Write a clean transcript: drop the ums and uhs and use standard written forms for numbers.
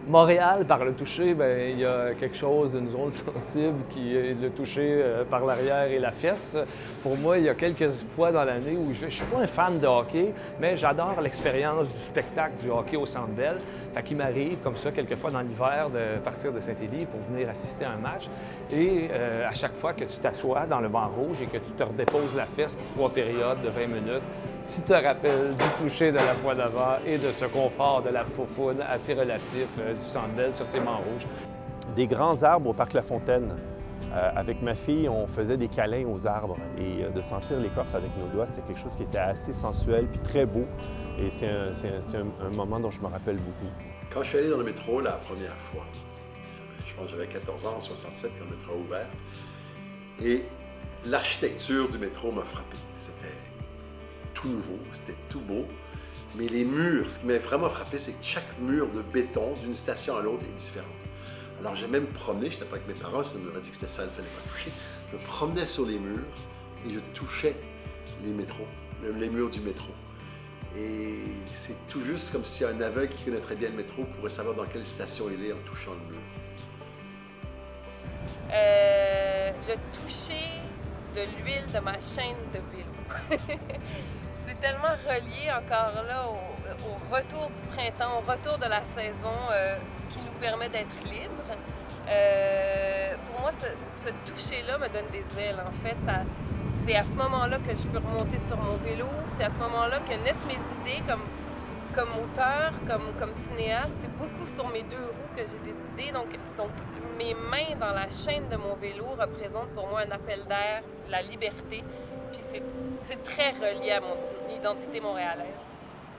Montréal, par le toucher, ben, il y a quelque chose d'une zone sensible qui est le toucher par l'arrière et la fesse. Pour moi, il y a quelques fois dans l'année où je ne suis pas un fan de hockey, mais j'adore l'expérience du spectacle du hockey au Centre Bell. Fait qu'il m'arrive, comme ça, quelques fois dans l'hiver, de partir de Saint-Élie pour venir assister à un match. Et à chaque fois que tu t'assois dans le banc rouge et que tu te redéposes la fesse pour 3 périodes de 20 minutes, tu te rappelles du toucher de la fois d'avant et de ce confort de la foufoune assez relatif du Centre Bell sur ces bancs rouges. Des grands arbres au Parc La Fontaine. Avec ma fille, on faisait des câlins aux arbres et de sentir l'écorce avec nos doigts, c'était quelque chose qui était assez sensuel puis très beau. Et c'est un moment dont je me rappelle beaucoup. Quand je suis allé dans le métro la première fois, je pense que j'avais 14 ans en 67 quand le métro a ouvert, et l'architecture du métro m'a frappé. C'était tout nouveau, c'était tout beau, mais les murs, ce qui m'a vraiment frappé, c'est que chaque mur de béton d'une station à l'autre est différent. Alors j'ai même promené, je n'étais pas avec mes parents, ça m'aurait dit que c'était ça, il ne fallait pas toucher. Je me promenais sur les murs et je touchais les murs du métro. Et c'est tout juste comme si un aveugle qui connaîtrait bien le métro pourrait savoir dans quelle station il est en touchant le mur. Le toucher de l'huile de ma chaîne de vélo. C'est tellement relié encore là au retour du printemps, au retour de la saison qui nous permet d'être libres. Pour moi, ce toucher-là me donne des ailes. En fait, c'est à ce moment-là que je peux remonter sur mon vélo. C'est à ce moment-là que naissent mes idées comme auteur, comme cinéaste. C'est beaucoup sur mes 2 roues que j'ai des idées. Donc, mes mains dans la chaîne de mon vélo représentent pour moi un appel d'air, la liberté. Puis c'est très relié à mon identité montréalaise.